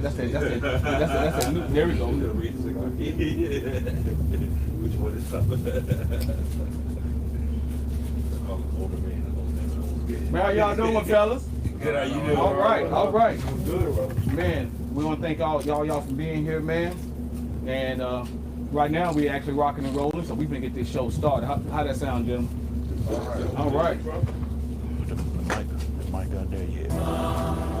There we go. Which one is something? Man, how y'all doing, fellas? Good, how you doing? All right. Good, bro. Man, we want to thank y'all for being here, man. And right now we actually rocking and rolling, so we can get this show started. How that sound, gentlemen? All right. The mic out there, yeah.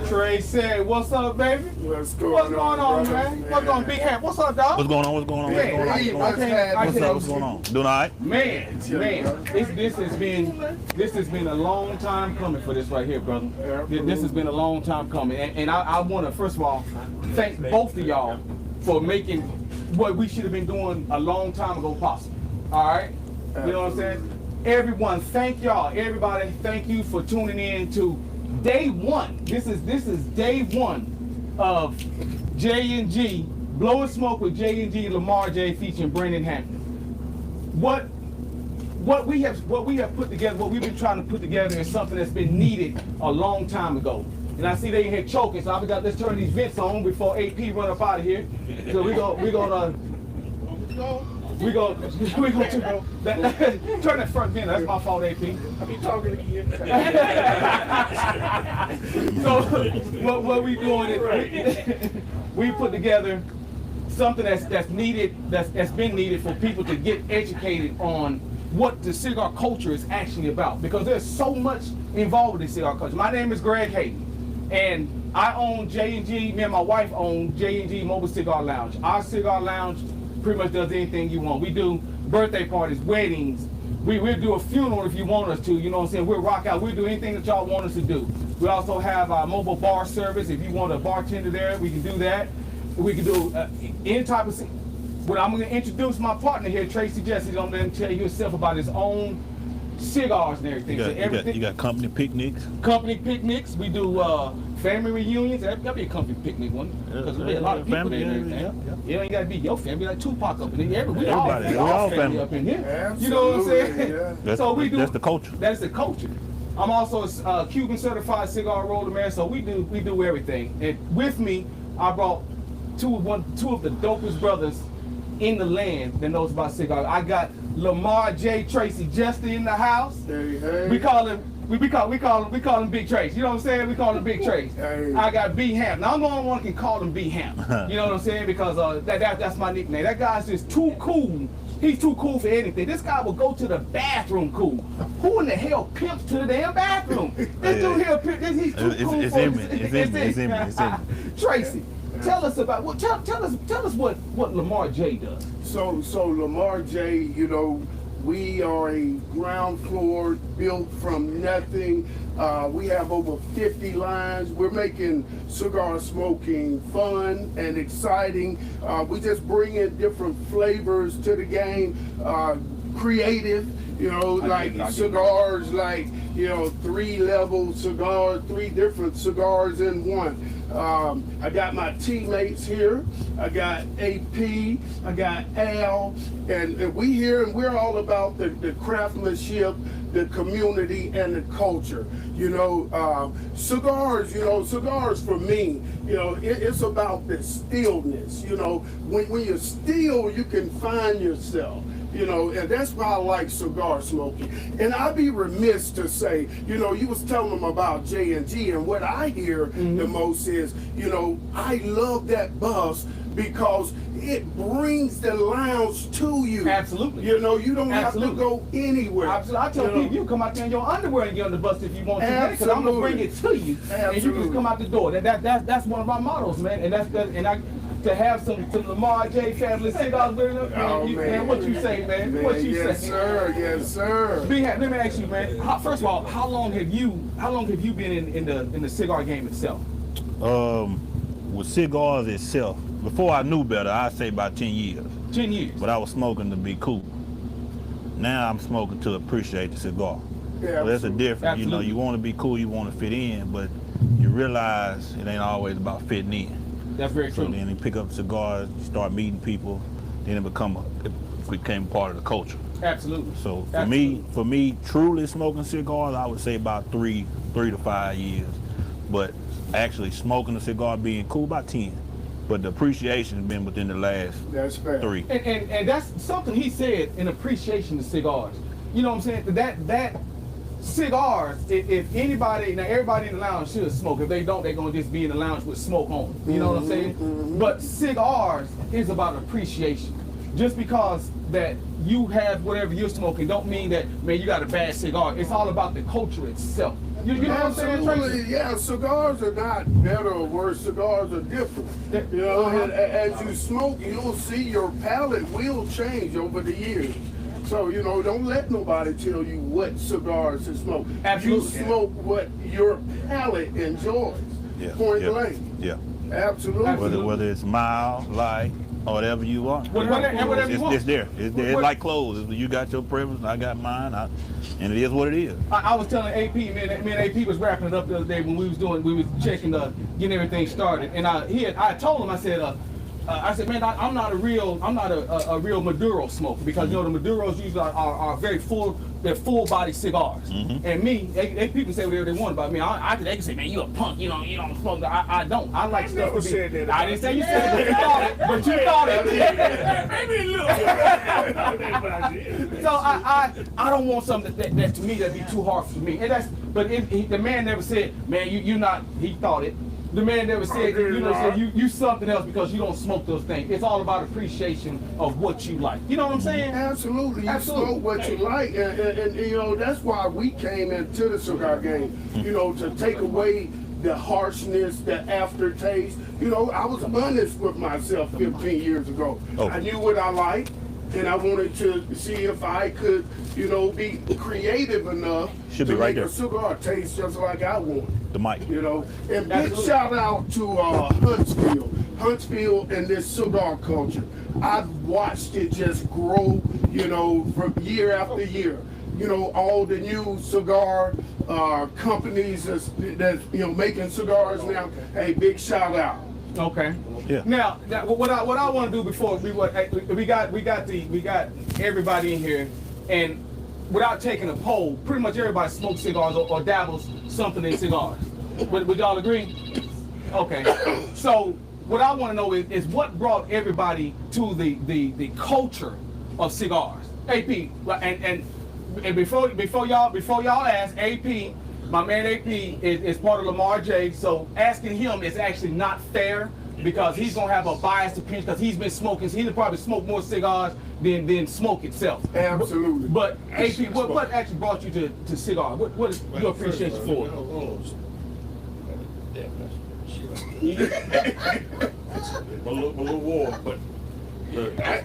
Trey said, "What's up, baby? What's going on, man? What's going on, Big Hat? What's up, dog? What's going on? What's going on? Man, What's going on? What's going on? Doing all right? Man, this has been a long time coming for this right here, brother. This has been a long time coming, and I want to first of all thank both of y'all for making what we should have been doing a long time ago possible. All right, you know what I'm saying? Everyone, thank y'all. Everybody, thank you for tuning in to day one. This is day one of J&G, Blowing Smoke with J&G Lamar J featuring Brandon Hampton. What we have put together, what we've been trying to put together is something that's been needed a long time ago. And I see they in here choking, so let's turn these vents on before AP run up out of here. So we're gonna turn that front vent. That's my fault, AP. I be talking again. So what we doing is we put together something that's needed, that's been needed for people to get educated on what the cigar culture is actually about, because there's so much involved in cigar culture. My name is Greg Hayden, and I own J&G. Me and my wife own J&G Mobile Cigar Lounge. Our cigar lounge pretty much does anything you want. We do birthday parties, weddings. We'll do a funeral if you want us to. You know what I'm saying? We'll rock out. We'll do anything that y'all want us to do. We also have our mobile bar service. If you want a bartender there, we can do that. We can do any type of. Well, I'm going to introduce my partner here, Tracy Jesse. I'm going to let him tell you himself about his own cigars and everything. You got company picnics? Company picnics. We do family reunions. That'll be a company picnic one, because there'll be a lot of people there and everything. It ain't got to be your family, like Tupac up in here. We all family up in here. Absolutely, you know what I'm saying? Yeah. That's the culture. That's the culture. I'm also a Cuban certified cigar roller, man. So we do everything. And with me, I brought two of the dopest brothers in the land that knows about cigars. I got Lamar J. Tracy just in the house. Hey. We call him Big Trace. You know what I'm saying? We call him Big Trace. Hey. I got B Hamp. Now I'm the only one who can call him B Hamp. You know what I'm saying? Because that's my nickname. That guy's just too cool. He's too cool for anything. This guy will go to the bathroom cool. Who in the hell pimps to the damn bathroom? This dude here, he's too cool for It's in me. Tracy, tell us about tell us what Lamar J does. So Lamar J, you know, we are a ground floor built from nothing. We have over 50 lines. We're making cigar smoking fun and exciting. We just bring in different flavors to the game, creative, you know, like cigars, like, you know, 3-level cigars, 3 different cigars in one. I got my teammates here. I got AP, I got Al, and we here, and we're all about the craftsmanship, the community, and the culture. You know, cigars for me, you know, it's about the stillness. You know, when you're still, you can find yourself. You know, and that's why I like cigar smoking. And I'd be remiss to say, you know, you was telling them about J&G, and what I hear the most is, you know, I love that bus because it brings the lounge to you. Absolutely. You know, you don't have to go anywhere. Absolutely. I tell people, you come out there in your underwear and get on the bus if you want to, because I'm gonna bring it to you, and you just come out the door. That's one of my mottos, man. And to have some Lamar J family cigars with them? Oh, Man, what you say, man? What you yes, say? sir. Yes, sir. Let me ask you, man. First of all, how long have you been in the cigar game itself? With cigars itself, before I knew better, I'd say about 10 years. 10 years. But I was smoking to be cool. Now I'm smoking to appreciate the cigar. Yeah, So there's a absolutely. difference. You know, Absolutely. you want to be cool, you want to fit in, but you realize it ain't always about fitting in. That's very So true. then you pick up cigars, you start meeting people, then it became part of the culture. Absolutely. So Absolutely. for me, truly smoking cigars, I would say about 3 to 5 years. But actually smoking a cigar, being cool, about 10. But the appreciation has been within the last That's fair. 3. And that's something he said in appreciation of cigars. You know what I'm saying? That cigars, if anybody, now everybody in the lounge should smoke. If they don't, they're gonna just be in the lounge with smoke on. You know what I'm saying? But cigars is about appreciation. Just because that you have whatever you're smoking don't mean that, man, you got a bad cigar. It's all about the culture itself. You know what I'm saying, Tracy? Absolutely, yeah. Cigars are not better or worse. Cigars are different. You know, and as you smoke, you'll see your palate will change over the years. So, you know, don't let nobody tell you what cigars to smoke. Absolutely. You smoke what your palate enjoys. Yeah. Point yeah. blank. Yeah. Absolutely. Absolutely. Whether it's mild, light, or whatever you want. Whatever you want. It's there. It's there. It's like clothes. You got your preference, I got mine, and it is what it is. I was telling AP, me and AP was wrapping it up the other day when we was checking getting everything started, and I told him, I said, man, I'm not a real Maduro smoker, because you know the Maduros usually are very full. They're full body cigars. And me, people say whatever they want about me. They can say, man, you a punk. You don't smoke. I don't. I like stuff. never to be- said that I about didn't say you said it, but you thought it. But you thought it. Maybe a little. So I don't want something that to me that'd be too hard for me. And the man never said, man, you not. He thought it. The man never said, you something else because you don't smoke those things. It's all about appreciation of what you like. You know what I'm saying? Absolutely. You Absolutely. smoke what you like. And, you know, that's why we came into the cigar game, you know, to take away the harshness, the aftertaste. You know, I was honest with myself 15 years ago. Oh. I knew what I liked, and I wanted to see if I could, you know, be creative enough Should to be right make a there. cigar taste just like I want. The mic. You know, and big Absolutely. shout out to Huntsville and this cigar culture. I've watched it just grow, you know, from year after year. You know, all the new cigar companies that's you know making cigars now. Hey, big shout out. Okay. Yeah. Now, what I want to do before we got everybody in here, and without taking a poll, pretty much everybody smokes cigars or dabbles something in cigars. Would y'all agree? Okay. So what I want to know is what brought everybody to the culture of cigars. AP, and before y'all ask, AP, my man AP is part of Lamar J. So asking him is actually not fair, because he's gonna have a biased opinion, because he's been smoking. So he'll probably smoke more cigars than smoke itself. Absolutely. But AP, what actually brought you to cigar? What is your appreciation for it? A little warm, but look, I've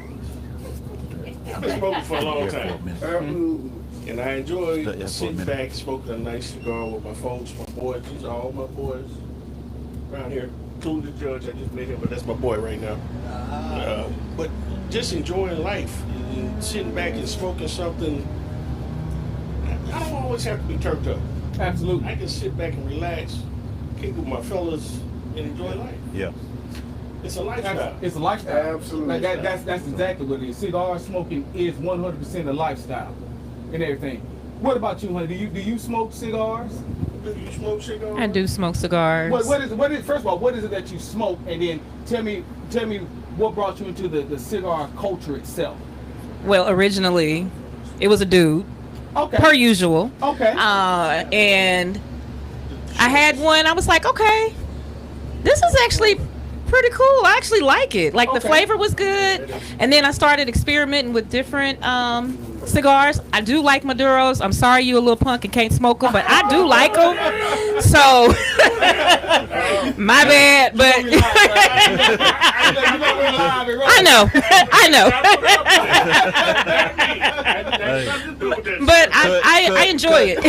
been smoking for a long time, Absolutely. and I enjoy Yeah, for a sitting minute. back, smoking a nice cigar with my folks, my boys. These are all my boys around here. Including the judge, I just met him, but that's my boy right now. But just enjoying life, and sitting back and smoking something. I don't always have to be turned up. Absolutely. I can sit back and relax, kick with my fellas, and enjoy life. Yeah. It's a lifestyle. It's a lifestyle. Absolutely. Like that's exactly what it is. Cigar smoking is 100% a lifestyle and everything. What about you, honey? Do you smoke cigars? Do you smoke cigars? I do smoke cigars. What is first of all, what is it that you smoke, and then tell me what brought you into the cigar culture itself? Well, originally, it was a dude, Okay. per usual. Okay. And I had one. I was like, okay, this is actually pretty cool. I actually like it. Like the Okay. flavor was good. And then I started experimenting with different cigars. I do like Maduros. I'm sorry you a little punk and can't smoke them, but I do like them. So, my bad. But You know we're live and I know, I know. But I enjoy it.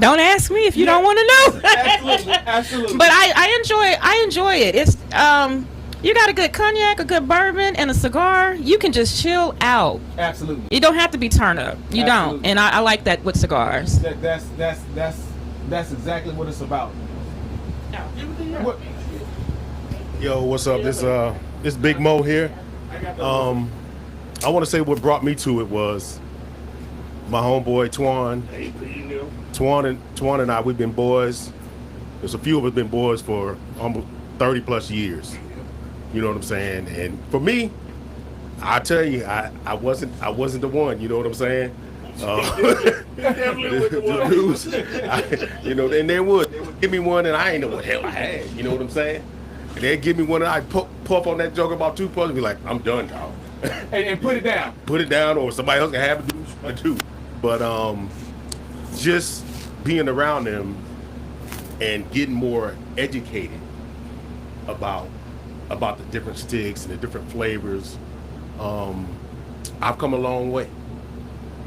Don't ask me if you don't want to know. Absolutely, absolutely. But I enjoy it. It's you got a good cognac, a good bourbon, and a cigar, you can just chill out. Absolutely. You don't have to be turned up. You don't. Absolutely. And I like that with cigars. That's exactly what it's about. What, Yo, what's up? This Big Mo here. I want to say what brought me to it was my homeboy Twan. Hey, you know. Twan and I, we've been boys. There's a few of us been boys for almost 30 plus years. You know what I'm saying? And for me, I tell you, I wasn't the one. You know what I'm saying? The dudes, and they would give me one, and I ain't know what the hell I had. You know what I'm saying? And they'd give me one, and I'd puff on that joke about 2 puffs and be like, I'm done, dog. and put it down. Put it down, or somebody else can have it too. But just being around them and getting more educated about the different sticks and the different flavors, I've come a long way.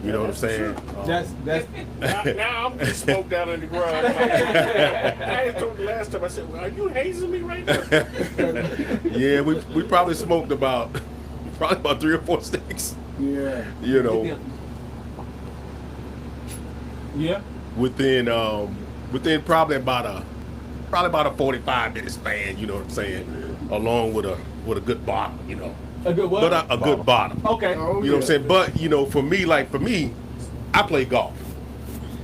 You know what I'm saying? That's Now I'm just smoked out on the ground. I told you last time. I said, well, "Are you hazing me right now?" Yeah, we probably smoked about 3 or 4 sticks. Yeah. You know, yeah. within probably about a 45-minute span. You know what I'm saying? Along with a good bottle. You know. A good what? But a good bottom. Okay. You know what I'm saying? But, for me, I play golf.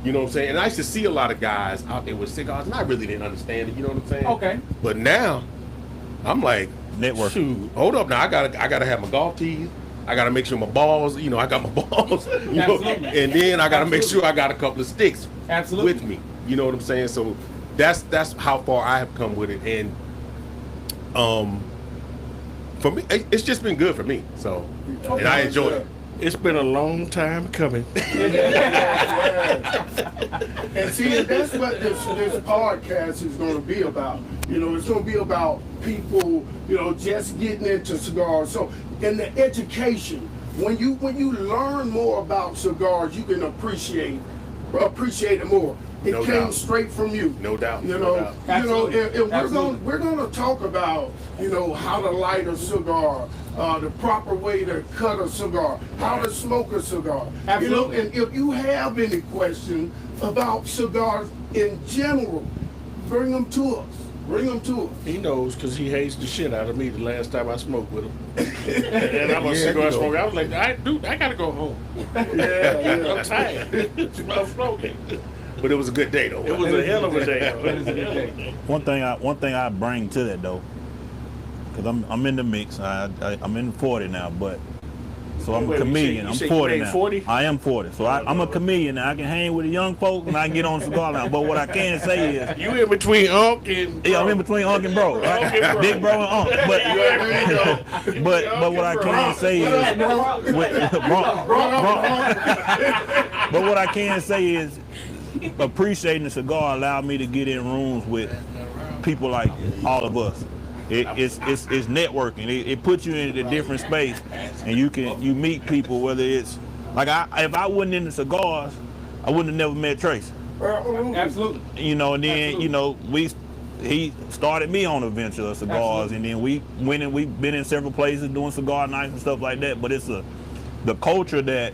You know what I'm saying? And I used to see a lot of guys out there with cigars, and I really didn't understand it, you know what I'm saying? Okay. But now, I'm like, Network. shoot, hold up now, I gotta have my golf tees. I gotta make sure my balls, I got my balls, Absolutely. and then I gotta make sure I got a couple of sticks Absolutely. with me. You know what I'm saying? So that's how far I have come with it. And for me, it's just been good for me. So, and I enjoy it. It's been a long time coming. And see, that's what this podcast is going to be about. It's going to be about people, just getting into cigars. So, in the education, when you learn more about cigars, you can appreciate it more. It No came doubt. straight from you. No doubt. You no know, doubt. and Absolutely. we're gonna talk about, how to light a cigar, the proper way to cut a cigar, how to smoke a cigar. Absolutely. And if you have any questions about cigars in general, bring them to us. He knows because he hates the shit out of me the last time I smoked with him. And I'm a cigar smoker. I was like, I gotta go home. Yeah. I'm tired. I'm smoking. But it was a good day though. It was a hell of a day. That is a good day. One thing I bring to that though, because I'm in the mix. I'm in 40 now, but so I'm Wait, a chameleon. you I'm say 40 you made now. 40? I am 40, so I'm a chameleon now. I can hang with the young folks and I can get on cigar now. But what I can say is, You in between Unc and yeah, I'm in between Unc and Bro, right? Unc and Bro. Big Bro and Unc. But what I can say is, but what I can say is, appreciating the cigar allowed me to get in rooms with people like all of us. It's networking. It puts you in a different space, and you meet people. Whether it's like if I wasn't into cigars, I wouldn't have never met Trace. Absolutely. And then Absolutely. he started me on a venture of cigars, Absolutely. and then we've been in several places doing cigar nights and stuff like that. But it's the culture that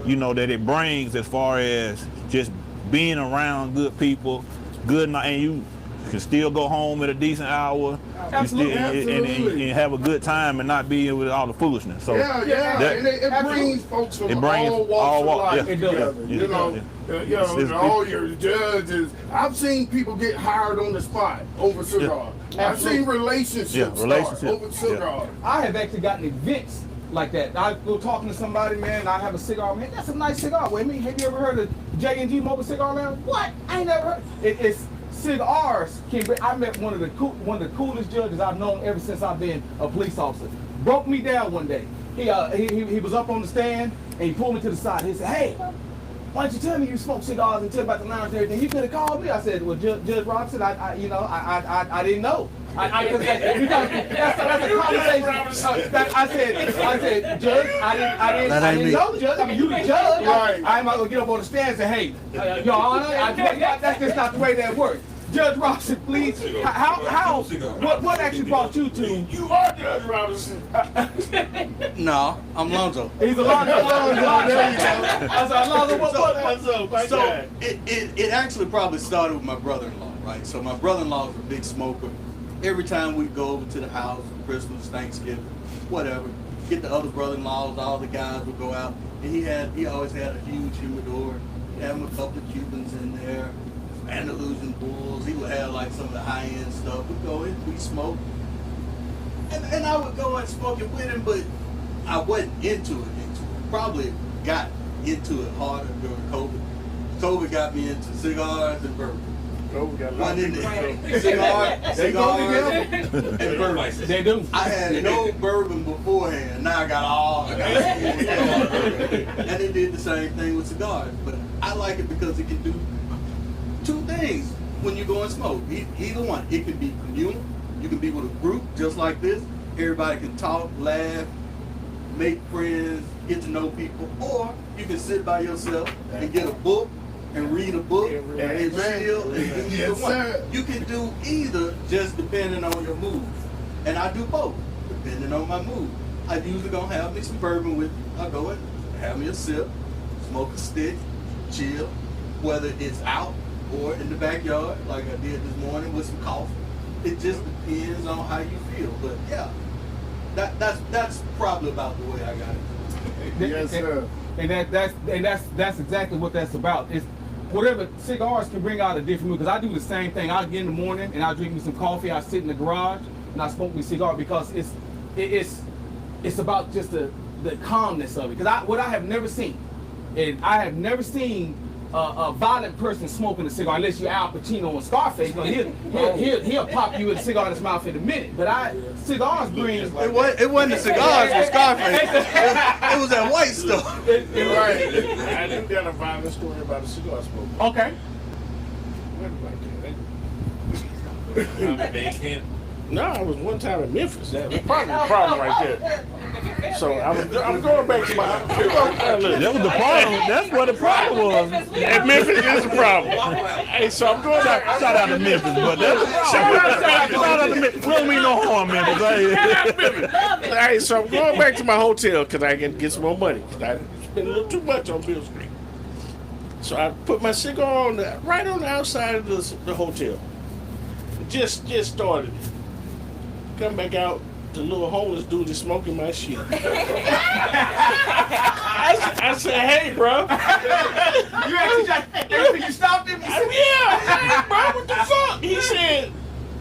that it brings as far as just being around good people, good night, and you can still go home at a decent hour. Absolutely. And have a good time and not be with all the foolishness. So Yeah. And it brings folks from It brings all all walks of walks, life yeah. It does. together. It's- All your judges. I've seen people get hired on the spot over cigars. I've seen relationships start over cigars. I have actually gotten events like that. I go talking to somebody, man, and I have a cigar. Man, that's a nice cigar. Wait a minute, have you ever heard of J&G Mobile Cigar Lounge? What? I ain't never heard. It's cigars. I met one of the coolest judges I've known ever since I've been a police officer. Broke me down one day. He was up on the stand and he pulled me to the side. He said, "Hey, why didn't you tell me you smoke cigars and tell about the lounge and everything? You could have called me. I said, well, Judge Robinson, I didn't know. Because that's a conversation. I said, Judge, I didn't know, Judge. I mean, you the judge. Right. I'm not gonna get up on the stand and say, hey, Your Honor, that's just not the way that works. Judge Robinson, please. What actually brought you to? You are Judge Robinson. No, I'm Lonzo. He's Alonzo. There you go. I said, Alonzo, what? So it actually probably started with my brother-in-law, right? So my brother-in-law is a big smoker. Every time we go over to the house, Christmas, Thanksgiving, whatever, get the other brother-in-laws, all the guys would go out, and he always had a huge humidor. He'd have a couple of Cubans in there, Andalusian bulls. He would have like some of the high-end stuff. We'd go in, we'd smoke. And I would go and smoke it with him, but I wasn't into it. Probably got into it harder during COVID. COVID got me into cigars and bourbon. COVID got a lot One of in people. there. Cigars and bourbon. They do. I had no bourbon beforehand. Now I got all. And it did the same thing with cigars. But I like it because it can do two things when you go and smoke. Either one. It can be communal. You can be with a group just like this. Everybody can talk, laugh, make friends, get to know people. Or you can sit by yourself and get a book and read a book and chill. And do either one. You can do either just depending on your mood. And I do both, depending on my mood. I usually gonna have me some bourbon with me. I go in, have me a sip, smoke a stick, chill, whether it's out or in the backyard, like I did this morning with some coffee. It just depends on how you feel. But yeah, that's probably about the way I got it. Yes, sir. And that's exactly what that's about. It's whatever cigars can bring out a different mood. Because I do the same thing. I'll get in the morning and I'll drink me some coffee. I sit in the garage and I smoke me a cigar because it's about just the calmness of it. Because what I have never seen, and I have never seen a violent person smoking a cigar unless you're Al Pacino and Scarface. He'll pop you with a cigar in his mouth in a minute. But cigars bring. It wasn't the cigars with Scarface. It was that white stuff. Right. I do got a violent story about a cigar smoker. Okay. No, I was one time in Memphis. That was probably the problem right there. So I'm going back to my. That was the problem. That's what the problem was. And Memphis is the problem. Hey, so I'm going back. Shout out to Memphis, but that's shout out to Memphis. We don't mean no harm, Memphis. Hey, so I'm going back to my hotel because I can get some more money. I spent a little too much on Bill Street. So I put my cigar on right on the outside of the hotel. Just started. Come back out, the little homeless dude is smoking my shit. I said, hey, bro. You stopped him? Yeah, hey, bro, what the fuck? He said,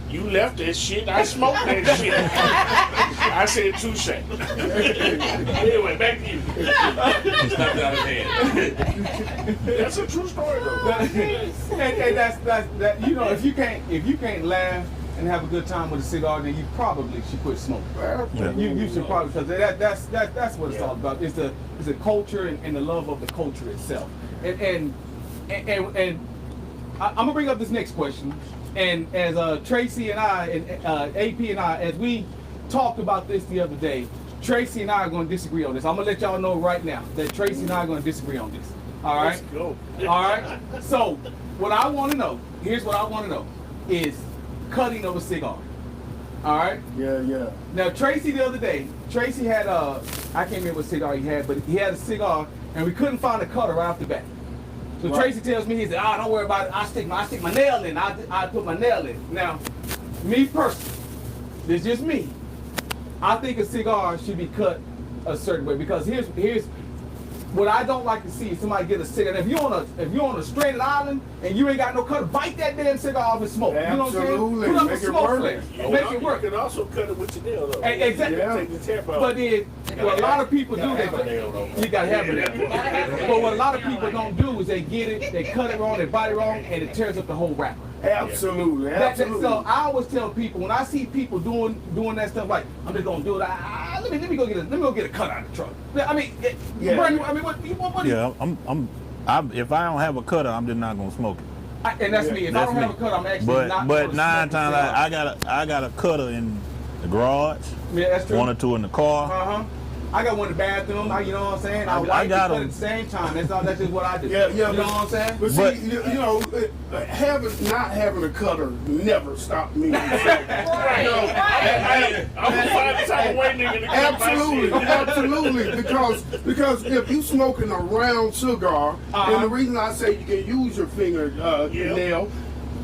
you left that shit, I smoked that shit. I said, touche. Anyway, back to you. He snapped it out of his hand. That's a true story, though. And that's you know, if you can't laugh and have a good time with a cigar, then you probably should quit smoking. Yeah. You should probably, because that's what it's all about. It's the culture and the love of the culture itself. And I'm gonna bring up this next question. And as Tracy and I and AP and I, as we talked about this the other day, Tracy and I are going to disagree on this. I'm gonna let y'all know right now that Tracy and I are going to disagree on this. All right. Let's go. All right. So what I want to know, here's what I want to know, is cutting of a cigar. All right. Yeah. Now Tracy the other day, Tracy had I can't remember what cigar he had, but he had a cigar and we couldn't find a cutter right off the bat. So Right. Tracy tells me, he said, don't worry about it. I stick my nail in. I put my nail in. Now, me personally, this is just me. I think a cigar should be cut a certain way because here's what I don't like to see is somebody get a cigar. And if you're on a stranded island and you ain't got no cutter, bite that damn cigar off and smoke. Absolutely. You know what I'm saying? Put up Make a it smoke work. flare. Make it work. You can also cut it with your nail, though. Exactly. Yeah. Take the tip off. But then, what a lot of people do, have a nail, though. you gotta have it. But what a lot of people don't do is they get it, they cut it wrong, they bite it wrong, and it tears up the whole wrapper. Absolutely. So I always tell people when I see people doing that stuff, like I'm just gonna do it. Let me go get a cut out of the truck. I mean, Yeah. Bernie, I mean, what do you? Yeah, I'm If I don't have a cutter, I'm just not gonna smoke it. And that's me. If I That's don't have me. a cut, I'm actually not. But gonna 9 smoke times a cigar. I got a cutter in the garage, Yeah, that's true. 1 or 2 in the car. Uh-huh. I got one in the bathroom. You know what I'm saying? I I like got to cut them. at the same time. That's just what I do. Yeah, You know what I'm saying? But see, But- you know, not having a cutter never stopped me. I'm gonna find this out white nigga to cut my Absolutely, shit. absolutely. Because if you smoking a round cigar, and the reason I say you can use your finger nail,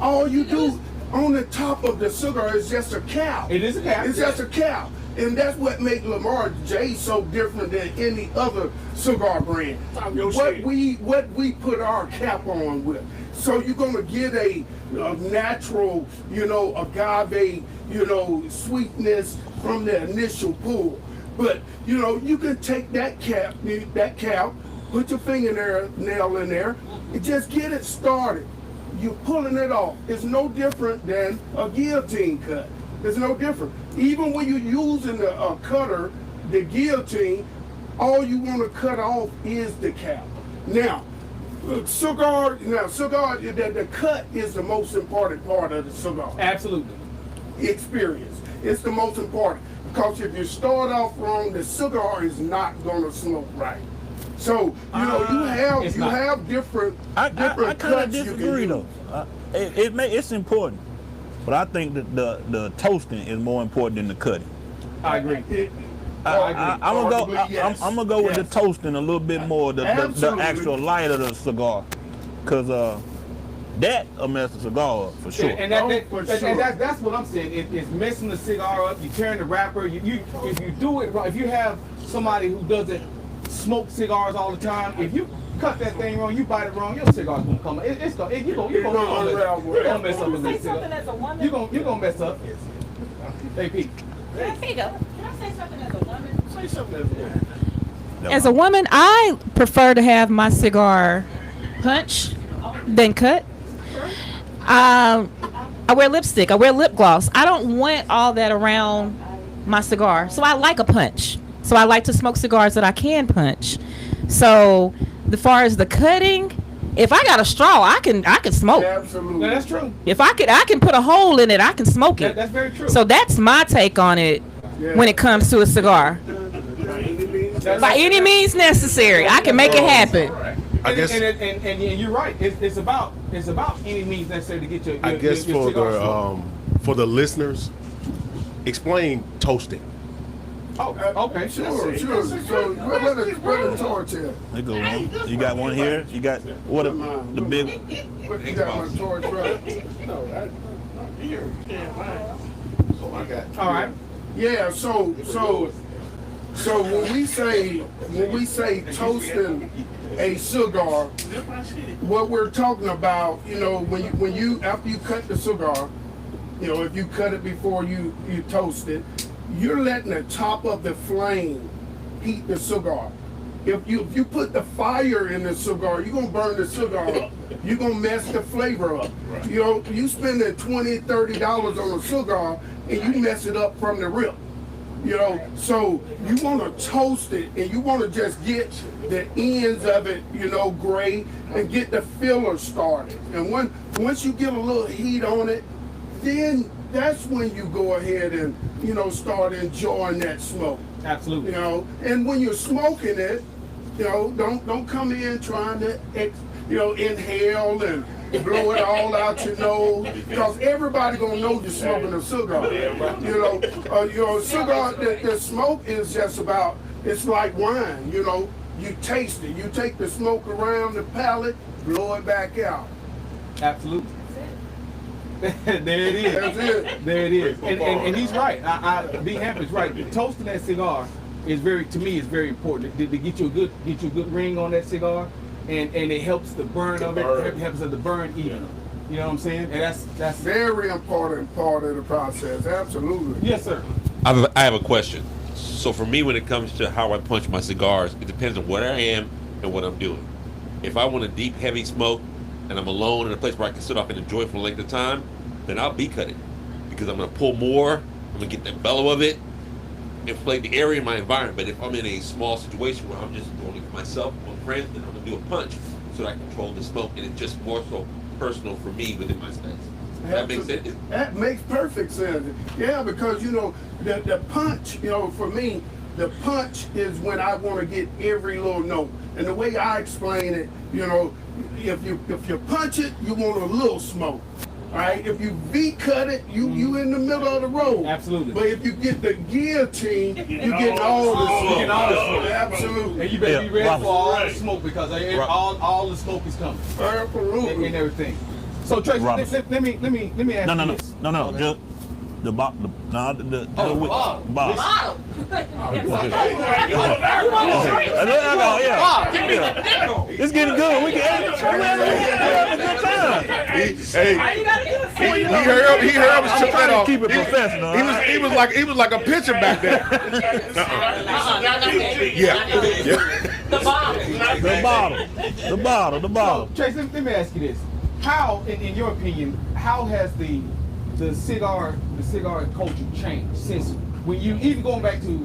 all you do on the top of the cigar is just a cap. It is a cap. It's just a cap. And that's what makes Lamar J so different than any other cigar brand. Talk your What shit. we put our cap on with. So you're gonna get a natural, agave, sweetness from the initial pull. But you can take that cap, put your fingernail in there, and just get it started. You're pulling it off. It's no different than a guillotine cut. It's no different. Even when you're using a cutter, the guillotine, all you want to cut off is the cap. Now, cigar, the cut is the most important part of the cigar Absolutely. experience. It's the most important because if you start off wrong, the cigar is not going to smoke right. So you It's not. have different I different kind of cuts you can disagree use. though. It's important, but I think that the toasting is more important than the cutting. I agree. I'm gonna go with the Yes. toasting a little bit more, the Absolutely. actual light of the cigar, cause that will mess the cigar up for sure. And For sure. that's what I'm saying. It's messing the cigar up. You tearing the wrapper. If you do it right, if you have somebody who doesn't smoke cigars all the time, if you cut that thing wrong, you bite it wrong, your cigar's gonna come. You're gonna mess up a good cigar. as a woman. You're gonna mess up. Hey Pete. Can I say something as a woman? Say something. As a woman, I prefer to have my cigar punch than cut. I wear lipstick. I wear lip gloss. I don't want all that around my cigar. So I like a punch. So I like to smoke cigars that I can punch. So as far as the cutting, if I got a straw, I can smoke. Absolutely. No, that's true. If I can put a hole in it, I can smoke it. That's very true. So that's my take on it when it comes to a cigar. By any means necessary, I can make it happen. I guess and you're right. It's about any means necessary to get your I guess your for cigar the smoked. for the listeners, explain toasting. Oh, okay. Sure. So what a torch here. There go one. You got one here. You got what? The big. What you got my torch, right? No, here. You can't lie. So I got. All right. Yeah, so when we say toasting a cigar, what we're talking about, when you after you cut the cigar, if you cut it before you toast it, you're letting the top of the flame heat the cigar. If you put the fire in the cigar, you're gonna burn the cigar up. You're gonna mess the flavor up. You spending $20, $30 on a cigar and you mess it up from the rip. So you want to toast it and you want to just get the ends of it, gray, and get the filler started. And once you get a little heat on it, then that's when you go ahead and start enjoying that smoke. Absolutely. And when you're smoking it, don't come in trying to inhale and blow it all out your nose, because everybody gonna know you're smoking a cigar. Cigar, the smoke is just about, it's like wine. You taste it. You take the smoke around the palate, blow it back out. Absolutely. There it is. That's it. There it is. And he's right. B. Hampton's right. Toasting that cigar is very important to get you a good ring on that cigar, and it helps the burn of it. It helps the burn even. You know what I'm saying? And that's Very important part of the process. Absolutely. yes, sir. I have a question. So for me, when it comes to how I punch my cigars, it depends on where I am and what I'm doing. If I want a deep, heavy smoke and I'm alone in a place where I can sit off and enjoy it for a length of time, then I'll be-cut it, because I'm going to pull more, I'm going to get the bellow of it, inflate the area in my environment. But if I'm in a small situation where I'm just doing it for myself, with friends, then I'm going to do a punch. so that I control the smoke, and it's just more so personal for me within my space. That makes sense. That makes perfect sense. Yeah, because you know the punch. You know, for me, the punch is when I want to get every little note. And the way I explain it, you know, if you punch it, you want a little smoke. All right, if you V-cut it, you in the middle of the road. Absolutely. But if you get the guillotine, you get all the smoke. You get all the smoke. Absolutely. And you better be ready Robert. for all the smoke because all the smoke is coming Absolutely. and everything. So Tracy, Robert. let me ask No, you this. just the bottom. The bottom. bottom. Yeah. It's getting good. We can have a good time. He heard I was I'm tripping trying to off. keep it professional. He was like a pitcher back there. Yeah. The bottle. So, Tracy, let me ask you this: how, in your opinion, how has the cigar culture changed since when you even going back to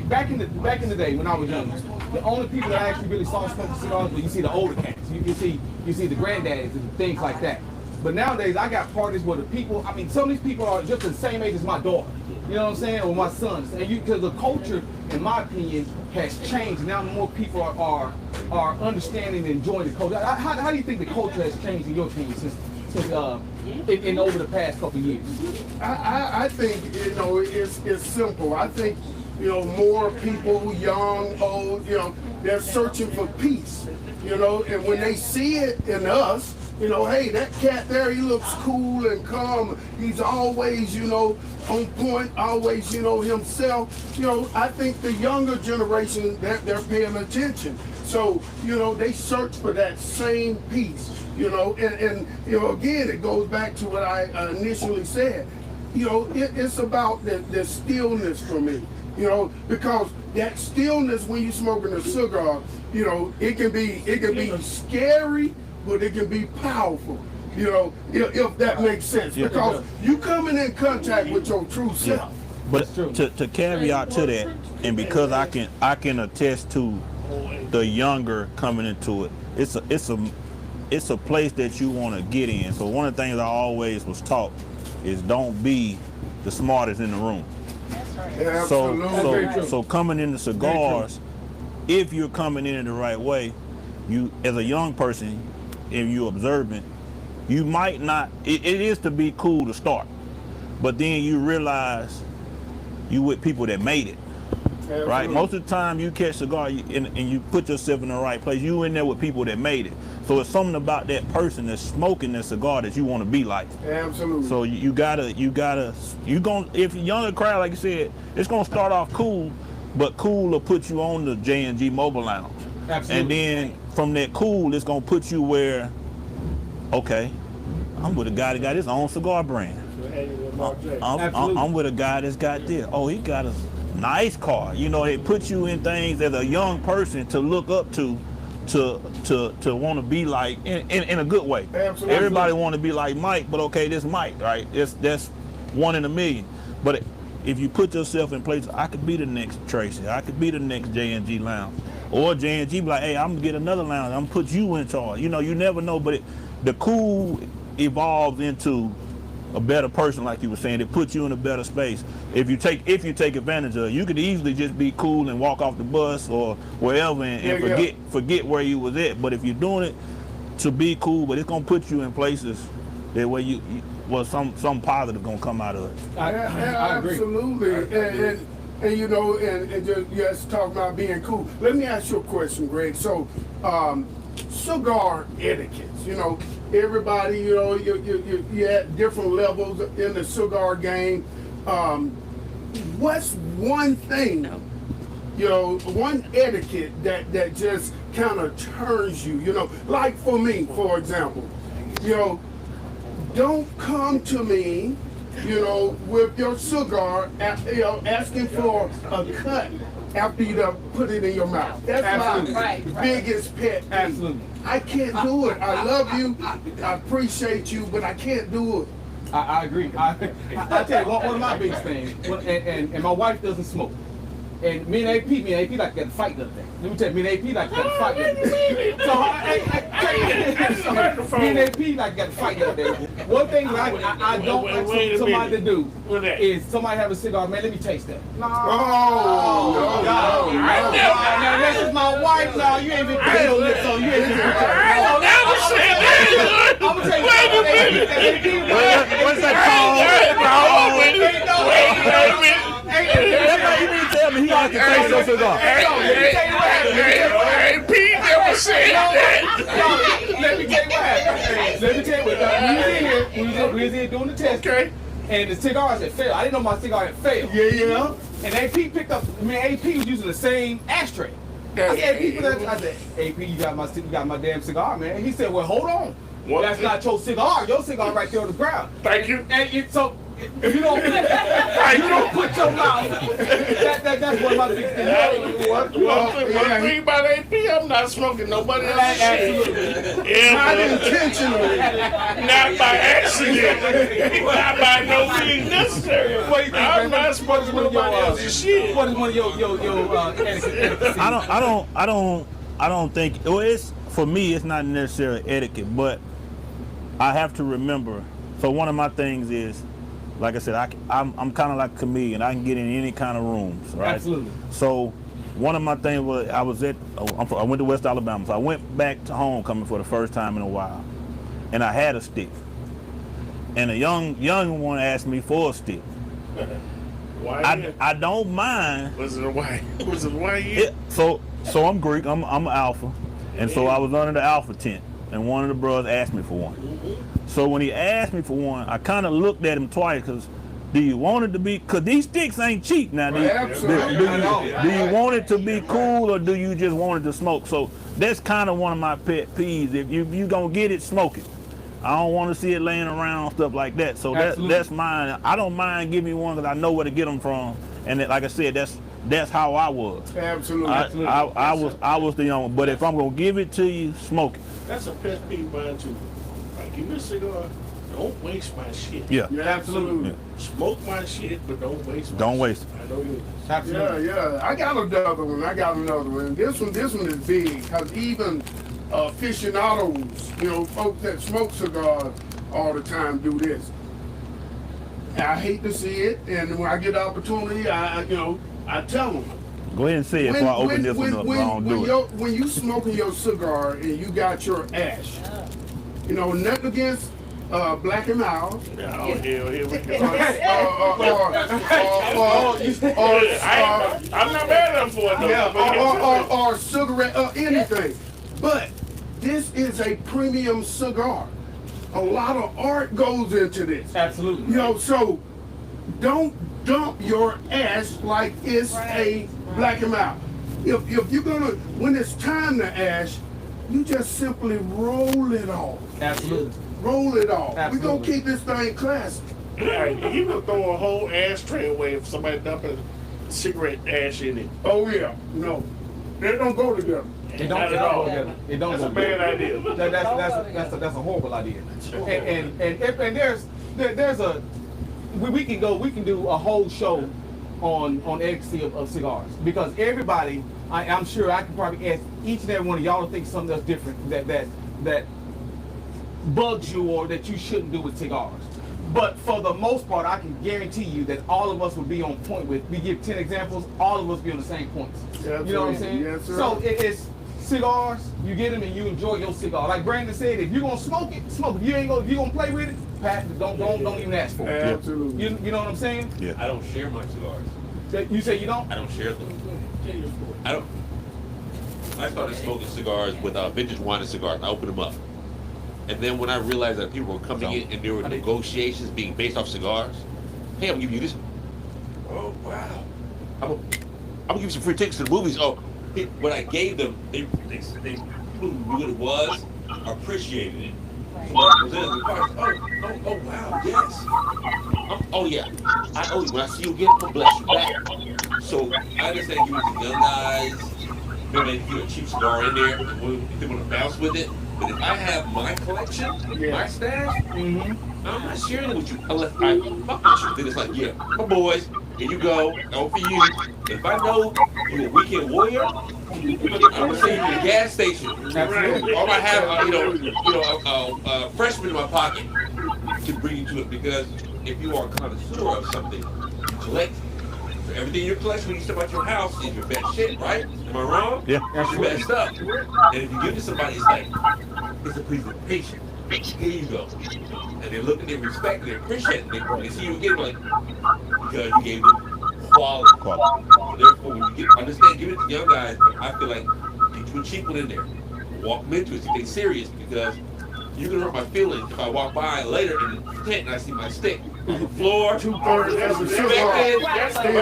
back in the day when I was young, the only people that I actually really saw smoking cigars were you see the older cats, you see the granddaddies and things like that. But nowadays I got parties where the people, I mean, some of these people are just the same age as my daughter. You know what I'm saying, or my sons, and because the culture, in my opinion, has changed. Now more people are understanding and enjoying the culture. How do you think the culture has changed in your opinion since in over the past couple of years? I think, you know, it's simple. I think, you know, more people, young, old, you know, they're searching for peace, you know, and when they see it in us, you know, hey, that cat there, he looks cool and calm. He's always, you know, on point, always, you know, himself. You know, I think the younger generation, they're paying attention. So, you know, they search for that same peace, you know, and you know, again, it goes back to what I initially said. You know, it's about the stillness for me, you know, because that stillness when you're smoking a cigar, you know, it can be scary, but it can be powerful, you know, if that makes sense. Yeah. Because you coming in contact with your true self. But to caveat to that, and because I can attest to the younger coming into it, it's a place that you want to get in. So one of the things I always was taught is don't be the smartest in the room. Absolutely. So coming into cigars, if you're coming in the right way, you as a young person, if you're observant, you might not. It is to be cool to start, but then you realize you with people that made it. Absolutely. Right? Most of the time you catch cigar and you put yourself in the right place, you in there with people that made it. So it's something about that person that's smoking that cigar that you want to be like. Absolutely. So you gotta if you're younger crowd, like you said, it's gonna start off cool, but cool will put you on the J&G Mobile Lounge. Absolutely. And then from that cool, it's gonna put you where, okay, I'm with a guy that got his own cigar brand. I'm with a guy that's got this. Oh, he got a nice car. You know, it puts you in things as a young person to look up to want to be like in a good way. Absolutely. Everybody want to be like Mike, but okay, this Mike, right? That's one in a million. But if you put yourself in place, I could be the next Tracy. I could be the next J&G Lounge. Or J&G be like, hey, I'm gonna get another lounge. I'm gonna put you in charge. You know, you never know, but the cool evolves into a better person, like you were saying. It puts you in a better space. If you take advantage of it, you could easily just be cool and walk off the bus or wherever and forget where you was at. But if you're doing it to be cool, but it's gonna put you in places that where you some positive gonna come out of it. I agree. Absolutely. And you know, and just talk about being cool. Let me ask you a question, Greg. So, cigar etiquettes. You know, everybody. You know, you at different levels in the cigar game. What's one thing? You know, one etiquette that just kind of turns you. You know, like for me, for example. You know, don't come to me, you know, with your cigar, you know, asking for a cut after you done put it in your mouth. That's Absolutely. my biggest pet peeve. Absolutely. I can't do it. I love you. I appreciate you, but I can't do it. I agree. I tell you, one of my biggest things, and my wife doesn't smoke. And me and AP like got to fight the other day. Let me tell you, me and AP like got to fight the other day. So me and AP like got to fight the other day. One thing that I don't like somebody to do is somebody have a cigar, man, let me taste that. No. Oh, No. Now, this is my wife. No, you ain't even paid on this, so you ain't even paid. I'm gonna tell you What's that You mean tell me he like to taste your cigar? Pete never said that. Let me tell you what happened. Let me tell you what we was here doing the test. Okay. And the cigars had failed. I didn't know my cigar had failed. yeah. And AP picked up, AP was using the same ashtray. I said, AP, you got my damn cigar, man. He said, well, hold on. What? That's not your cigar. Your cigar right there on the ground. Thank you. And so if you don't put your mouth. That's one of my big things. One thing about AP, I'm not smoking nobody else's shit. Not intentionally. Not by accident. Not by no means necessary. What do you think, I'm man? not smoking nobody else's shit. What is one of your etiquette? I don't think. Well, it's for me. It's not necessarily etiquette, but I have to remember. So one of my things is, like I said, I'm kind of like a comedian. I can get in any kind of rooms, right? Absolutely. So one of my things was I went to West Alabama, so I went back to homecoming for the first time in a while, and I had a stick, and a young one asked me for a stick. Why? I don't mind. Was it a why? Was it why? So I'm Greek. I'm an alpha, and so I was under the alpha tent, and one of the brothers asked me for one. So when he asked me for one, I kind of looked at him twice because, do you want it to be? Because these sticks ain't cheap now. Do you want it to be cool or do you just want it to smoke? So that's kind of one of my pet peeves. If you gonna get it, smoke it. I don't want to see it laying around, stuff like that. So that's mine. I don't mind giving you one because I know where to get them from. And like I said, that's how I was. Absolutely. I was the young one. But if I'm gonna give it to you, smoke it. That's a pet peeve of mine too. Like, give me a cigar. Don't waste my shit. Yeah. Yeah, absolutely. Yeah. Smoke my shit, but don't waste my Don't shit. waste it. I know you. Absolutely. Yeah. I got another one. This one is big because even aficionados, folks that smoke cigars all the time do this. I hate to see it, and when I get the opportunity, I tell them. Go ahead and say it before I open this one up. I don't do it. When you smoking your cigar and you got your ash, nothing against Black and Mild. Oh, hell, here we go. I'm not mad at them for it, though. Or cigarette, or anything. But this is a premium cigar. A lot of art goes into this. Absolutely. So don't dump your ash like it's a Black and Mild. If you're gonna, when it's time to ash, you just simply roll it off. Absolutely. Roll it off. Absolutely. We're gonna keep this thing classy. You gonna throw a whole ashtray away if somebody dumping cigarette ash in it. Oh yeah, no, they don't go together. It Not don't at all. go together. It don't That's go a bad together. idea. That's a horrible idea. And there's a we can do a whole show on efficacy of cigars because everybody I'm sure I can probably ask each and every one of y'all to think something that's different that bugs you or that you shouldn't do with cigars. But for the most part, I can guarantee you that all of us will be on point with. We give 10 examples, all of us be on the same points. Yeah, you know what I'm saying? yes, sir. So it's cigars. You get them and you enjoy your cigar. Like Brandon said, if you're gonna smoke it, smoke it. If you're gonna play with it, pass it. Don't even ask for it. Absolutely. You know what I'm saying? Yeah. I don't share my cigars. You say you don't? I don't share them. I don't. I started smoking cigars with vintage wine and cigars. I opened them up. And then when I realized that people were coming in and there were negotiations being based off cigars, hey, I'm gonna give you this. Oh wow! I'm gonna give you some free tickets to the movies. Oh, when I gave them, they people who knew what it was appreciated it. So I presented the cards. Oh wow, yes. Oh yeah. I owe you. When I see you again, I'm gonna bless you back. So I understand you with the young guys. Maybe they can get a cheap cigar in there. If they want to bounce with it. But if I have my collection, my stash, Mm-hmm. I'm not sharing it with you unless I fuck with you. Then it's like, yeah, my boys, here you go, all for you. If I know you're a weekend warrior, I'm gonna send you to the gas station. Absolutely. Or I have, a freshman in my pocket to bring you to it, because if you are a connoisseur of something, you collect. So everything in your collection when you step out your house is your best shit, right? Am I wrong? Yeah. That's your best stuff. And if you give it to somebody, it's like, it's a presentation. Here you go. And they look and they respect and they appreciate it. They see you again, like, because you gave them quality. So therefore, when you understand, give it to young guys, I feel like get you a cheap one in there. Walk them into it, see if they're serious, because you can hurt my feelings if I walk by later in the tent and I see my stick on the floor. 2/3 as a cigar. That's Stay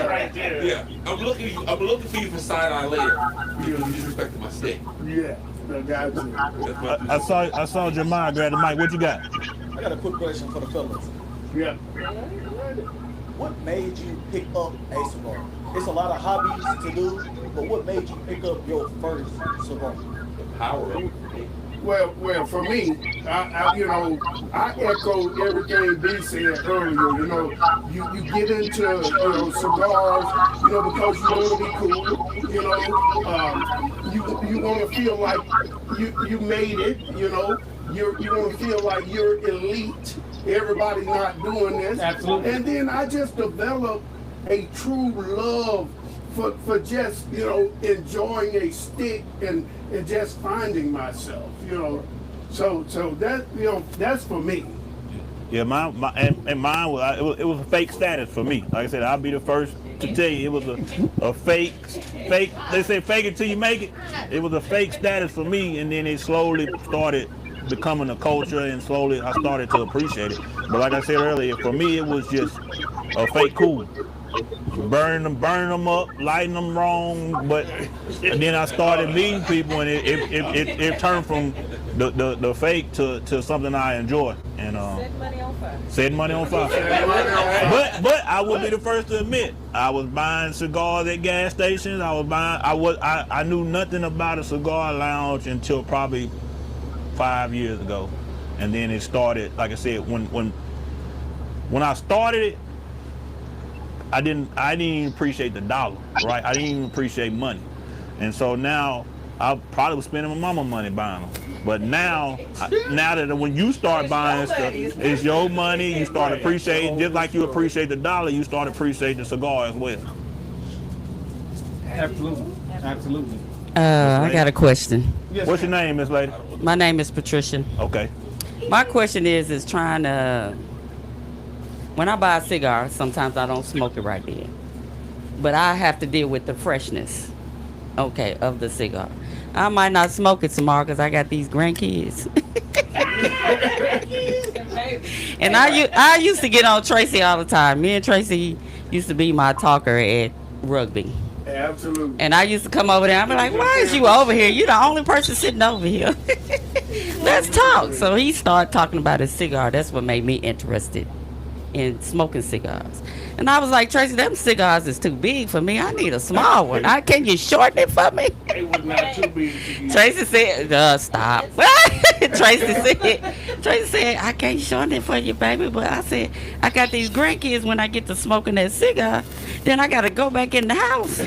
right there. Yeah, I'm looking for you for side eye later because you disrespected my stick. Yeah, I got you. That's my I saw Jeremiah grab the mic. What you got? I got a quick question for the fellas. Yeah. What made you pick up a cigar? It's a lot of hobbies to do, but what made you pick up your first cigar? power of it. Well, for me, I echo everything B said earlier. You get into cigars, because you want to be cool. You want to feel like you made it. You want to feel like you're elite. Everybody's not doing this. Absolutely. And then I just developed a true love for just enjoying a stick and just finding myself, so that that's for me. Yeah, mine was it was a fake status for me. Like I said, I'll be the first to tell you it was a fake. They say fake it till you make it. It was a fake status for me, and then it slowly started becoming a culture, and slowly I started to appreciate it. But like I said earlier, for me it was just a fake cool. Burn them up, lighting them wrong, but then I started meeting people, and it turned from the fake to something I enjoy, and set money on fire. But I will be the first to admit, I was buying cigars at gas stations. I knew nothing about a cigar lounge until probably 5 years ago, and then it started. Like I said, when I started it, I didn't even appreciate the dollar, right? I didn't even appreciate money. And so now I probably was spending my mama money buying them. But now that when you start buying stuff, it's your money, you start appreciating, just like you appreciate the dollar, you start appreciating the cigar as well. Absolutely. Absolutely. I got a question. Yes, What's your name, Miss Lady? My name is Patricia. Okay. My question is trying to, when I buy a cigar, sometimes I don't smoke it right then. But I have to deal with the freshness, of the cigar. I might not smoke it tomorrow because I got these grandkids. And I used to get on Tracy all the time. Me and Tracy used to be my talker at rugby. Absolutely. And I used to come over there. I'd be like, why is you over here? You're the only person sitting over here. Let's talk. So he started talking about his cigar. That's what made me interested in smoking cigars. And I was like, Tracy, them cigars is too big for me. I need a small one. Can you shorten it for me? It was not too big to you. Tracy said, stop. Tracy said, I can't shorten it for you, baby. But I said, I got these grandkids. When I get to smoking that cigar, then I got to go back in the house.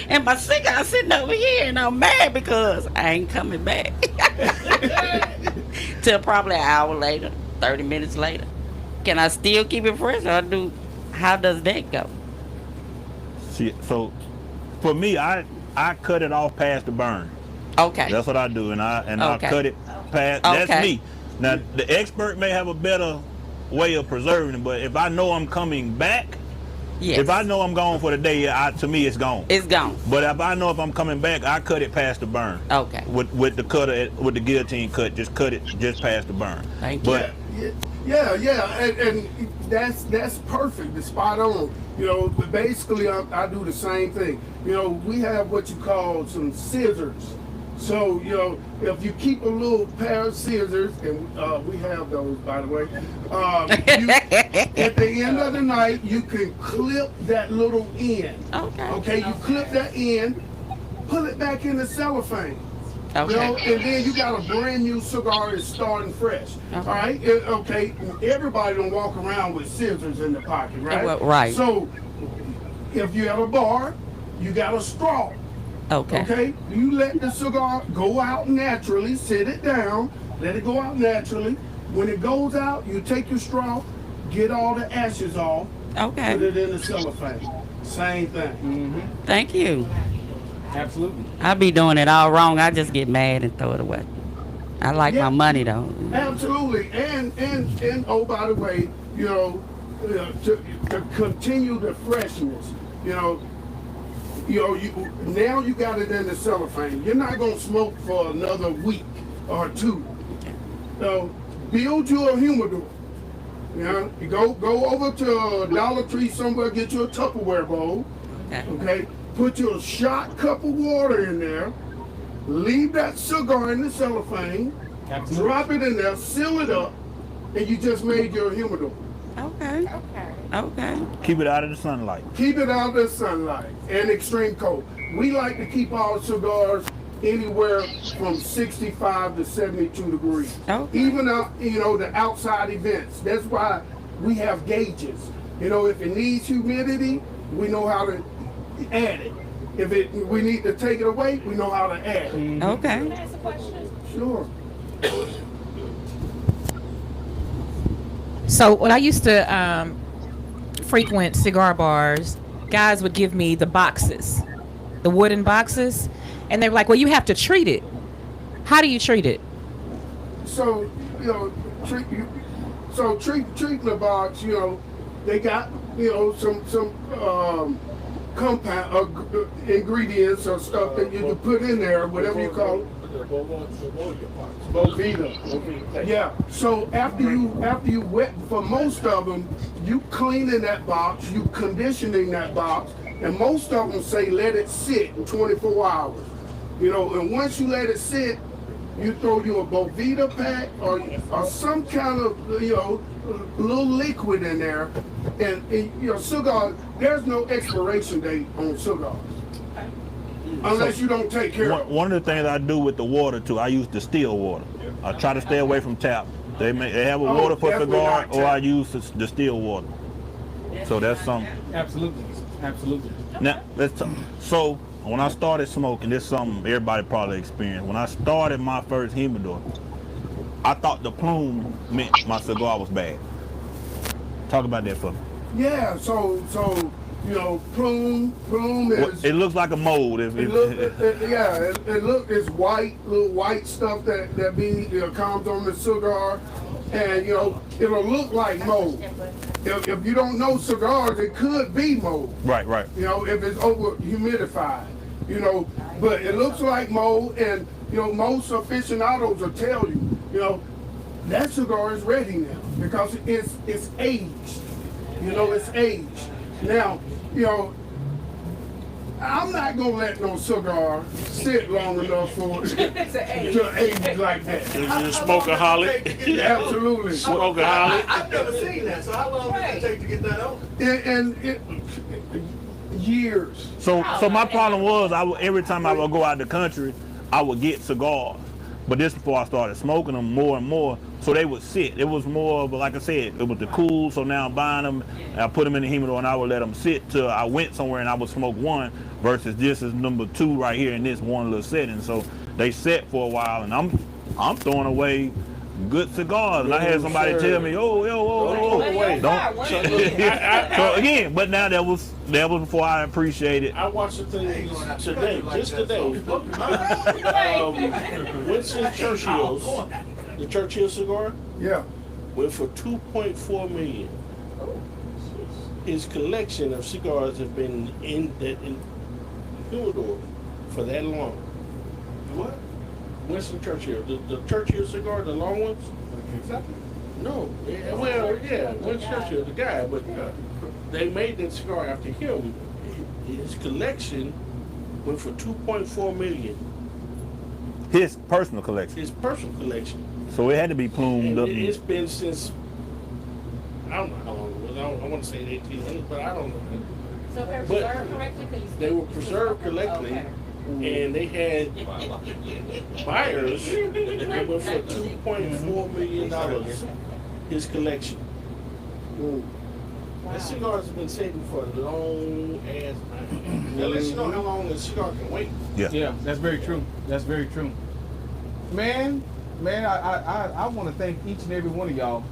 And my cigar sitting over here, and I'm mad because I ain't coming back. Till probably an hour later, 30 minutes later. Can I still keep it fresh, or how does that go? See, so for me, I cut it off past the burn. Okay. That's what I do, and I Okay. cut it past. Okay. That's me. Now the expert may have a better way of preserving it, but if I know I'm coming back, Yes. if I know I'm gone for the day, to me it's gone. It's gone. But if I know if I'm coming back, I cut it past the burn. Okay. With the cutter, with the guillotine cut, just cut it just past the burn. Thank you. But Yeah, and that's perfect. It's spot on. But basically, I do the same thing. We have what you call some scissors. So if you keep a little pair of scissors, and we have those, by the way. At the end of the night, you can clip that little end. Okay. Okay, you clip that end, pull it back in the cellophane. Okay. You know, and then you got a brand new cigar that's starting fresh. All right. Okay. Everybody don't walk around with scissors in the pocket, right? Well, right. So if you have a bar, you got a straw. Okay. Okay. You let the cigar go out naturally. Sit it down. Let it go out naturally. When it goes out, you take your straw, get all the ashes off, put Okay. it in the cellophane. Same thing. Thank you. Absolutely. I be doing it all wrong. I just get mad and throw it away. I like Yeah. my money though. Absolutely. And oh, by the way, you know, to continue the freshness, you now you got it in the cellophane. You're not gonna smoke for another week or two. So build you a humidor. You know, you go over to Dollar Tree somewhere, get you a Tupperware bowl. Okay. Okay, put your shot cup of water in there. Leave that cigar in the cellophane. Absolutely. Drop it in there, seal it up, and you just made your humidor. Okay. Okay. Keep it out of the sunlight. Keep it out of the sunlight and extreme cold. We like to keep our cigars anywhere from 65 to 72 degrees. Okay. Even the outside events. That's why we have gauges. You know, if it needs humidity, we know how to add it. If we need to take it away, we know how to add it. Okay. Sure. So when I used to frequent cigar bars, guys would give me the boxes, the wooden boxes, and they were like, "Well, you have to treat it." How do you treat it? So, treating the box, they got, some compound ingredients or stuff that you can put in there, whatever you call it. Boveda. Yeah. So after you wet, for most of them, you cleaning that box, you conditioning that box, and most of them say let it sit in 24 hours. And once you let it sit, you throw you a Boveda pack or some kind of little liquid in there, and your cigar. There's no expiration date on cigars. Unless you don't take care of it. One of the things I do with the water too, I use distilled water. I try to stay away from tap. They have a water for definitely cigar, not or I tap. use distilled water. So that's something. Absolutely. Absolutely. Now so when I started smoking, this is something everybody probably experienced. When I started my first humidor, I thought the plume meant my cigar was bad. Talk about that for me. Yeah. So plume is. It looks like a mold. It's white, little white stuff that comes on the cigar, and it'll look like mold. If you don't know cigars, it could be mold. Right. If it's over humidified, but it looks like mold, and most aficionados will tell you, that cigar is ready now because it's aged. It's aged. Now, I'm not gonna let no cigar sit long enough for it to age like that. Is it a smokeaholic? Absolutely. Smokeaholic. I've never seen that, so how long does it take to get that out? Years. So my problem was every time I would go out the country, I would get cigars. But this before I started smoking them more and more, so they would sit. It was more of, like I said, it was the cool. So now I'm buying them, and I put them in the humidor, and I would let them sit till I went somewhere and I would smoke one. Versus this is number 2 right here in this one little setting. So they set for a while, and I'm throwing away good cigars. And I had somebody tell me, "Oh, don't." So again, but now that was before I appreciated. I watched the thing today, just today. Winston Churchill's, the Churchill cigar, Yeah. went for $2.4 million. His collection of cigars have been in humidor for that long. What? Winston Churchill, the Churchill cigar, the long ones. No, Winston Churchill, the guy, but they made that cigar after him. His collection went for $2.4 million. His personal collection. His personal collection. So it had to be plumed And up. it's been since, I don't know how long it was. I want to say 1800s, but I don't know. So they're But preserved correctly? 'Cause you they were still- preserved correctly. Okay. and they had buyers that went for $2.4 million. His collection. That cigar's been sitting for a long ass time. That lets you know how long a cigar can wait. Yeah, that's very true. That's very true. Man, I want to thank each and every one of y'all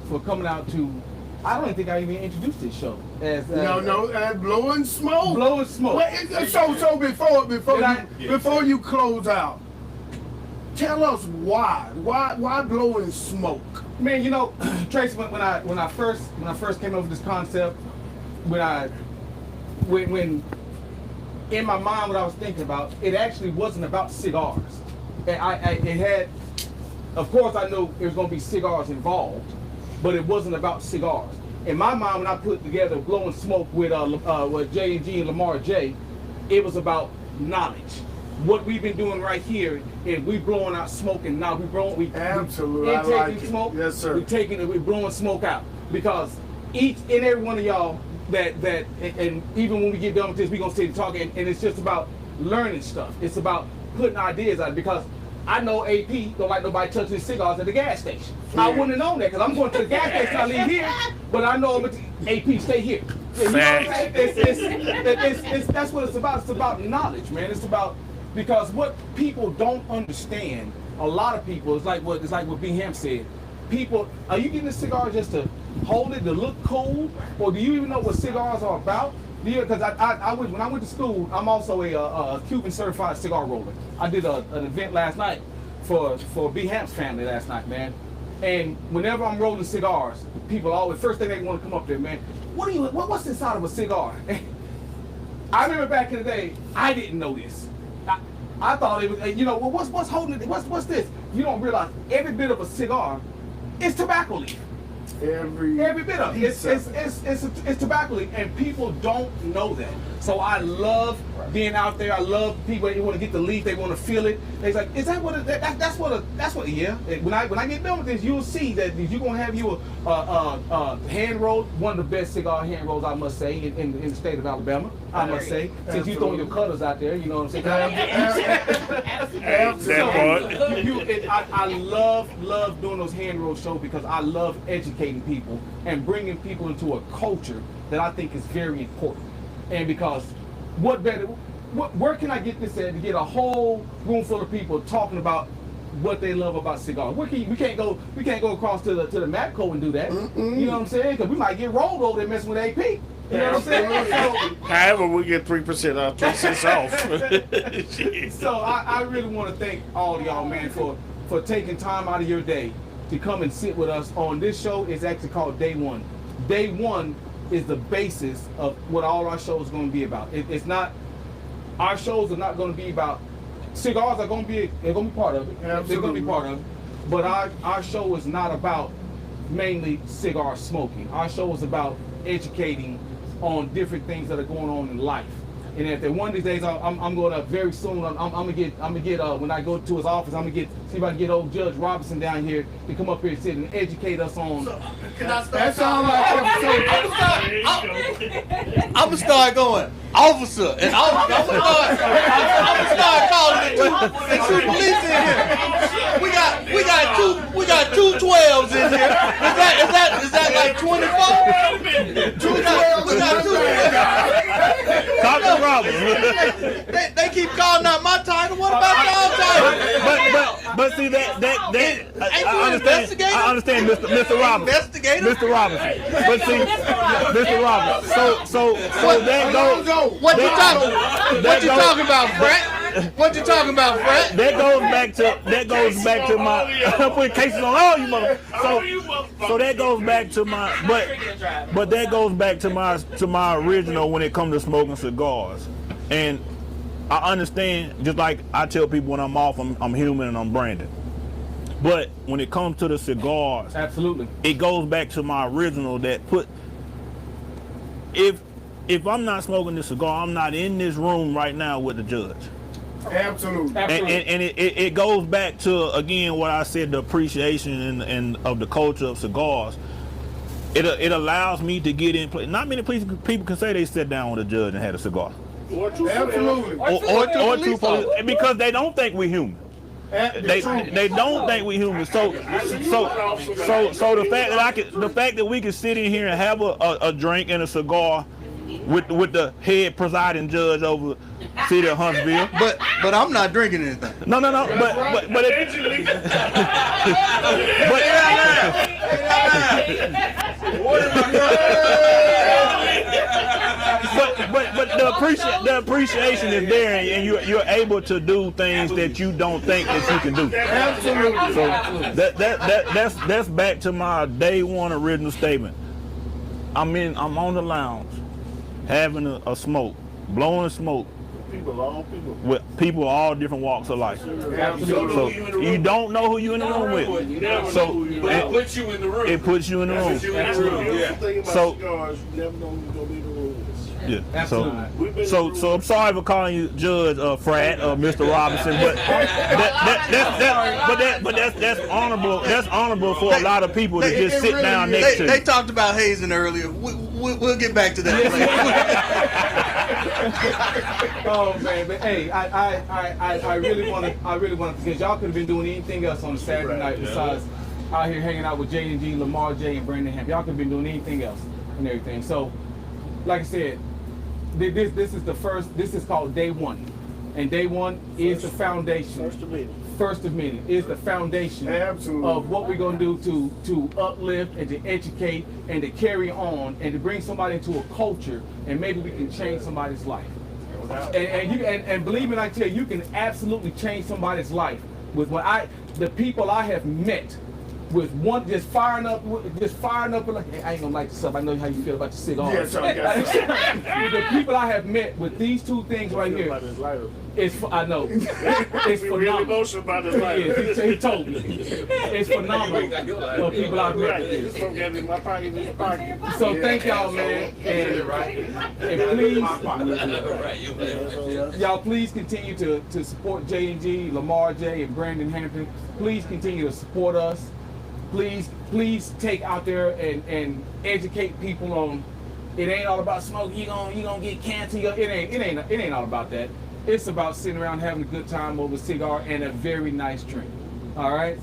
for coming out to. I don't think I even introduced this show as blowing smoke. Blowing smoke. Well, so before you close out, tell us why blowing smoke? Man, you know, Tracy, when I first came up with this concept, when in my mind what I was thinking about, it actually wasn't about cigars. And it had, of course, I knew there was going to be cigars involved, but it wasn't about cigars. In my mind, when I put together Blowing Smoke with J&G and Lamar J, it was about knowledge. What we've been doing right here is we blowing out smoke, and now we absolutely intaking like smoke. Yes, sir. We're blowing smoke out because each and every one of y'all and even when we get done with this, we're gonna sit talking, and it's just about learning stuff. It's about putting ideas out because I know AP don't like nobody touching his cigars at the gas station. I wouldn't have known that because I'm going to the gas station. I leave here, but I know AP stay here. You know what I'm saying? That's what it's about. It's about knowledge, man. It's about because what people don't understand. A lot of people, it's like what B. Ham said. People, are you getting a cigar just to hold it, to look cool, or do you even know what cigars are about? Because when I went to school, I'm also a Cuban certified cigar roller. I did an event last night for B. Hamp's family last night, man. And whenever I'm rolling cigars, people always first thing they want to come up there, man. What's inside of a cigar? I remember back in the day, I didn't know this. I thought it was, well, what's holding it? What's this? You don't realize every bit of a cigar is tobacco leaf. Every bit of it. It's tobacco leaf, and people don't know that. So I love being out there. I love people. They want to get the leaf. They want to feel it. They're like, is that what? That's what. Yeah. When I get done with this, you'll see that you're gonna have you a hand roll, one of the best cigar hand rolls, I must say, in the state of Alabama. I must say, since you throwing your cutters out there, you know what I'm saying. I love doing those hand roll shows because I love educating people and bringing people into a culture that I think is very important. And because where can I get this at to get a whole room full of people talking about what they love about cigars? We can't go across to the Matco and do that. You know what I'm saying? Because we might get rolled over there messing with AP. You know what I'm saying? However, we get 3% off, 3 cents off. So I really want to thank all of y'all, man, for taking time out of your day to come and sit with us on this show. It's actually called Day One. Day One is the basis of what all our shows are going to be about. It's not, our shows are not going to be about, cigars are going to be, they're going to be part of it. Absolutely. They're going to be part of it. But our show is not about mainly cigar smoking. Our show is about educating on different things that are going on in life. And if one of these days, I'm going to very soon. I'm gonna get when I go to his office, I'm gonna see if I can get old Judge Robinson down here to come up here and sit and educate us on. That's all I'm gonna start going, officer, and I'm gonna start calling the two police in here. We got two 12s in here. Is that like 24? 2 12s. We got 2 12s. Talk to Robert. They keep calling out my title. What about y'all title? But see that Ain't I understand, Mr. Roberts. Investigator? Mr. Roberts. But see, Mr. Roberts. So that goes. What you talking about, Fred? What you talking about, Fred? That goes back to my. I'm putting cases on all you motherfuckers. So that goes back to my. But that goes back to my original when it comes to smoking cigars, and I understand. Just like I tell people when I'm off, I'm human and I'm Brandon. But when it comes to the cigars, absolutely, it goes back to my original that put. If I'm not smoking this cigar, I'm not in this room right now with the judge. Absolutely. And it goes back to, again, what I said, the appreciation and of the culture of cigars. It allows me to get in place. Not many people can say they sat down with a judge and had a cigar. Absolutely. or two police, because they don't think we're human. They don't think we human. So the fact that we can sit in here and have a drink and a cigar with the head presiding judge over city of Huntsville. But I'm not drinking anything. No. But the appreciation is there, and you're able to do things that you don't think that you can do. Absolutely. So that's back to my day one original statement. I'm on the lounge, having a smoke, blowing smoke with people of all different walks of life. So you don't know who you're in the room with. So it puts you in the room. It puts you in the room. So yeah. So I'm sorry for calling you Judge Frat Mr. Robinson, but that's honorable. That's honorable for a lot of people to just sit down next to. They talked about hazing earlier. We'll get back to that later. Oh man, but hey, I really want to, because y'all could have been doing anything else on a Saturday night besides out here hanging out with J&G, Lamar J, and Brandon Hamp. Y'all could have been doing anything else and everything. So, like I said, this is the first. This is called day one, and day one is the foundation. First of many is the foundation of what we're going to do to uplift and to educate and to carry on and to bring somebody into a culture, and maybe we can change somebody's life. And believe me, I tell you, you can absolutely change somebody's life with the people I have met. With one just firing up, like, hey, I ain't gonna light this up. I know how you feel about your cigars. The people I have met with these two things right here, I know. It's phenomenal. Emotional about his life. Yes, he told me. It's phenomenal. The people I've met. So thank y'all, man, and please, y'all please continue to support J&G, Lamar J, and Brandon Hampton. Please continue to support us. Please take out there and educate people on. It ain't all about smoke. You gonna get cancer. It ain't all about that. It's about sitting around having a good time over a cigar and a very nice drink. All right.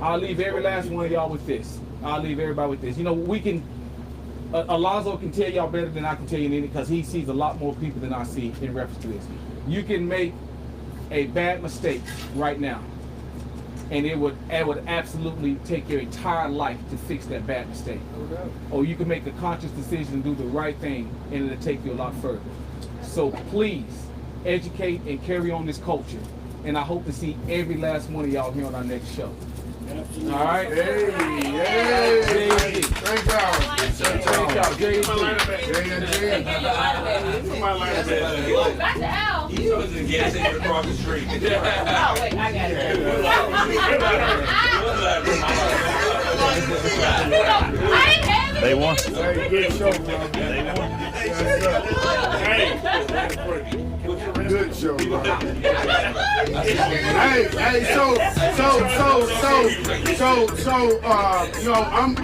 I'll leave every last one of y'all with this. I'll leave everybody with this. You know, we can. Alonzo can tell y'all better than I can tell you anything, because he sees a lot more people than I see in reference to this. You can make a bad mistake right now, and it would absolutely take your entire life to fix that bad mistake. Or you can make a conscious decision and do the right thing, and it'll take you a lot further. So please educate and carry on this culture, and I hope to see every last one of y'all here on our next show. Absolutely. All right. Hey. Thank y'all. Thank y'all. J&G. He was in gas station across the street. Oh, wait, I got it. They won. Good show, bro. Hey, so, I'm